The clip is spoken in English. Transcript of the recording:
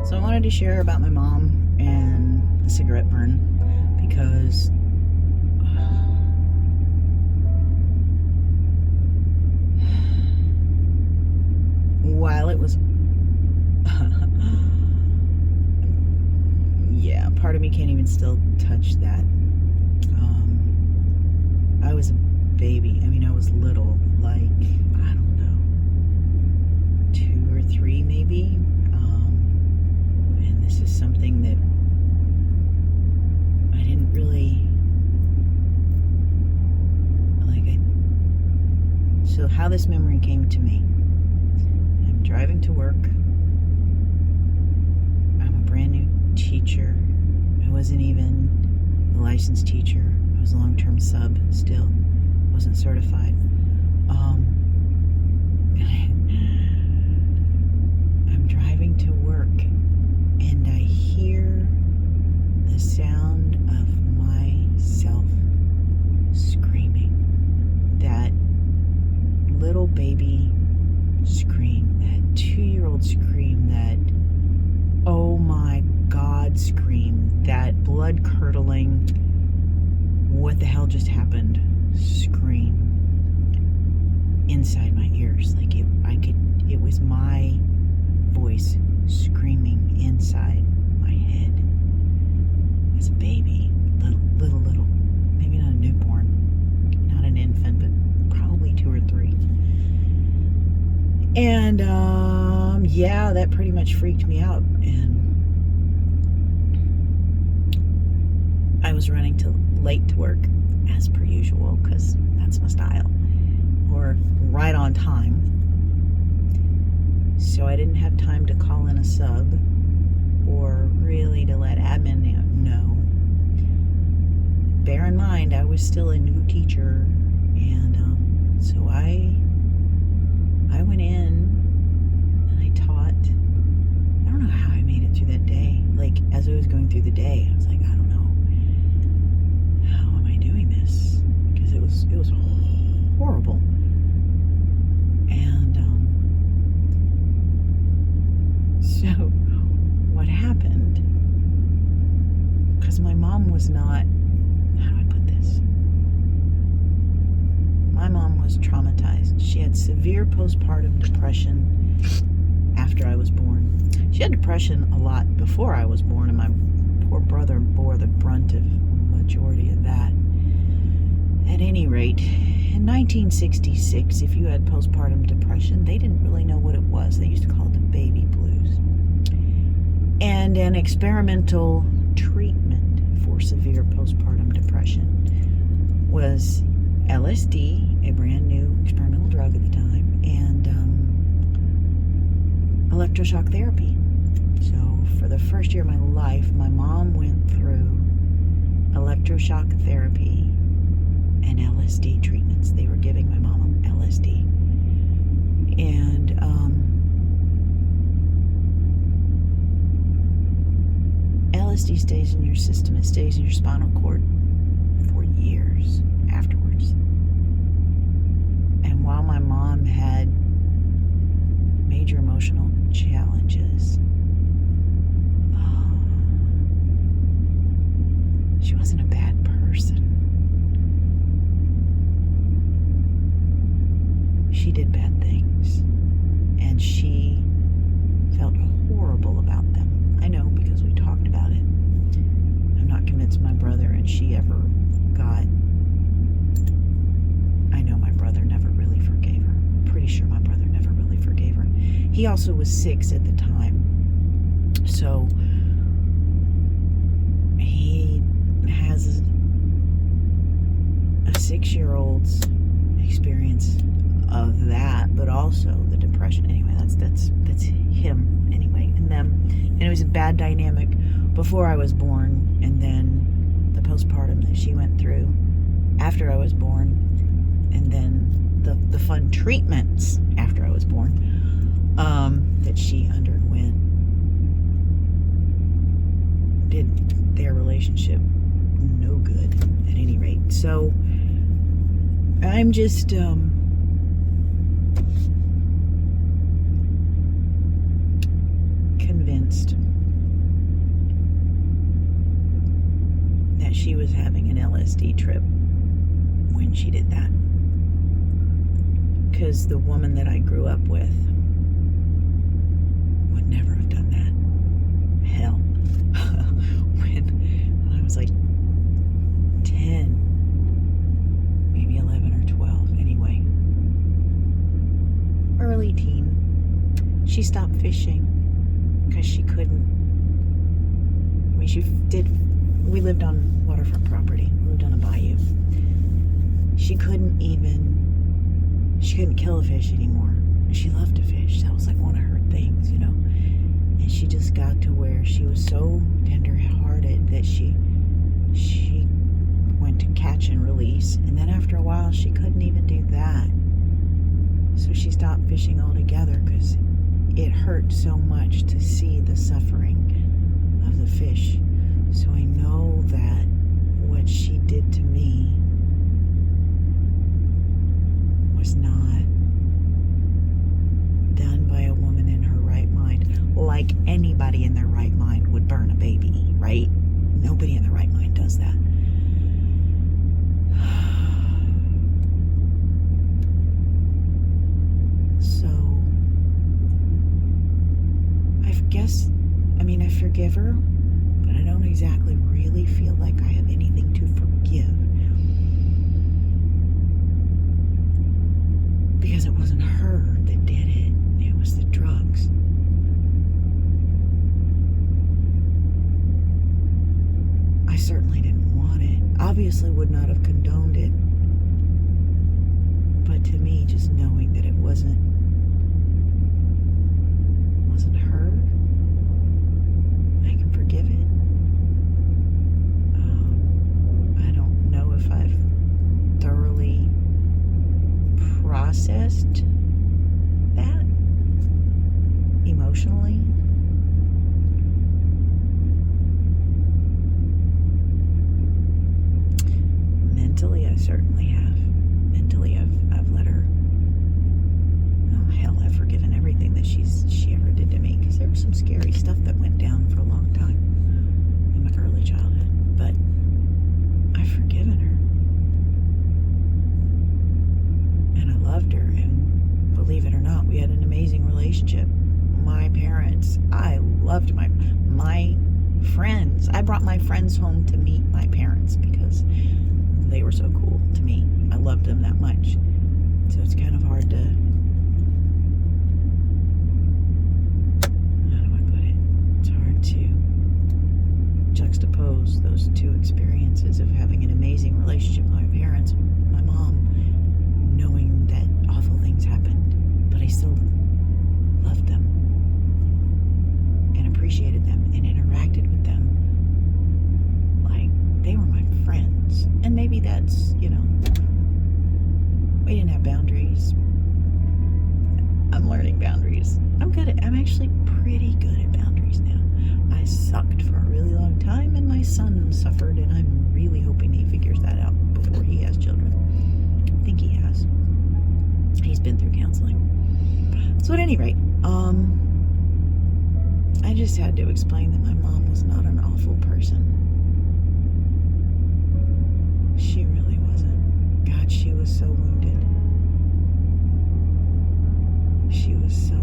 So I wanted to share about my mom and the cigarette burn because while it was yeah, part of me can't even still touch that. I was a baby. I mean, I was little, like, I don't know, 2 or 3 maybe. And this is something that I didn't really like. So how this memory came to me: I'm driving to work. I'm a brand new teacher. I wasn't even a licensed teacher. I was a long-term sub still. Wasn't certified. I'm driving to work and I hear the sound of myself screaming. That little baby scream, that 2-year-old scream, that oh my God scream, that blood-curdling, what the hell just happened scream inside my ears. Like it was my voice screaming inside my head as a baby, little, maybe not a newborn, not an infant, but probably 2 or 3. And yeah, that pretty much freaked me out, and I was running late to work as per usual, because that's my style, or right on time. So I didn't have time to call in a sub or really to let admin know. Bear in mind, I was still a new teacher, and so I went in and I taught. I don't know how I made it through that day. Like, as I was going through the day, I was like, I don't know, how am I doing this? Because it was horrible. And so what happened, because my mom was not, how do I put this? My mom was traumatized. She had severe postpartum depression after I was born. She had depression a lot before I was born, and my poor brother bore the brunt of the majority of that. At any rate, in 1966, if you had postpartum depression, they didn't really know what it was. They used to call it the baby blues. And an experimental treatment for severe postpartum depression was LSD, a brand new experimental drug at the time, and electroshock therapy. So for the first year of my life, my mom went through electroshock therapy and LSD treatments. They were giving my mom LSD. And LSD stays in your system. It stays in your spinal cord for years afterwards. And while my mom had major emotional challenges, she wasn't a bad person. She did bad things, and she felt horrible about them. I know, because we talked about it. I'm not convinced my brother and she ever got. I know my brother never really forgave her. Pretty sure my brother never really forgave her. He also was 6 at the time, so he has a 6-year-old's experience of that, but also the depression. Anyway, that's him anyway, and them. And it was a bad dynamic before I was born, and then the postpartum that she went through after I was born, and then the fun treatments after I was born that she underwent did their relationship no good at any rate. So I'm just convinced LSD trip when she did that. Because the woman that I grew up with would never have done that. Hell. when I was like 10, maybe 11 or 12, anyway. Early teen. She stopped fishing because she couldn't. I mean, we lived on waterfront property. We lived on a bayou. She couldn't kill a fish anymore. She loved to fish. That was like one of her things, you know. And she just got to where she was so tender-hearted that she went to catch and release. And then after a while, she couldn't even do that. So she stopped fishing altogether because it hurt so much to see the suffering of the fish. So I know that what she did to me was not done by a woman in her right mind. Like anybody in their right mind would burn a baby, right? Nobody in their right mind does that. So I forgive her, but I don't exactly really feel like I have anything to forgive. Because it wasn't her that did it. It was the drugs. I certainly didn't want it. Obviously would not have condoned it. But to me, just knowing that it wasn't her, I can forgive it. I don't know if I've thoroughly processed that emotionally. Mentally, I certainly have. Mentally, I've let her. Oh hell, I've forgiven everything that she ever did to me, because there was some scary stuff that went down for a long time in my early childhood. But I've forgiven her, and I loved her. And believe it or not, we had an amazing relationship. My parents, I loved my friends. I brought my friends home to meet my parents because they were so cool to me. I loved them that much. So it's kind of hard to, how do I put it? It's hard to juxtapose those two experiences of having an amazing relationship with my parents, my mom, knowing that awful things happened, but I still loved them and appreciated them and interacted with them like they were my friends. And maybe that's, we didn't have boundaries. I'm learning boundaries. I'm actually pretty good at boundaries now. I sucked for a really long time, and my son suffered, and I'm really hoping he figures that out before he has children. I think he has. He's been through counseling. So at any rate, I just had to explain that my mom was not an awful person. She really wasn't. God, she was so wounded. She was so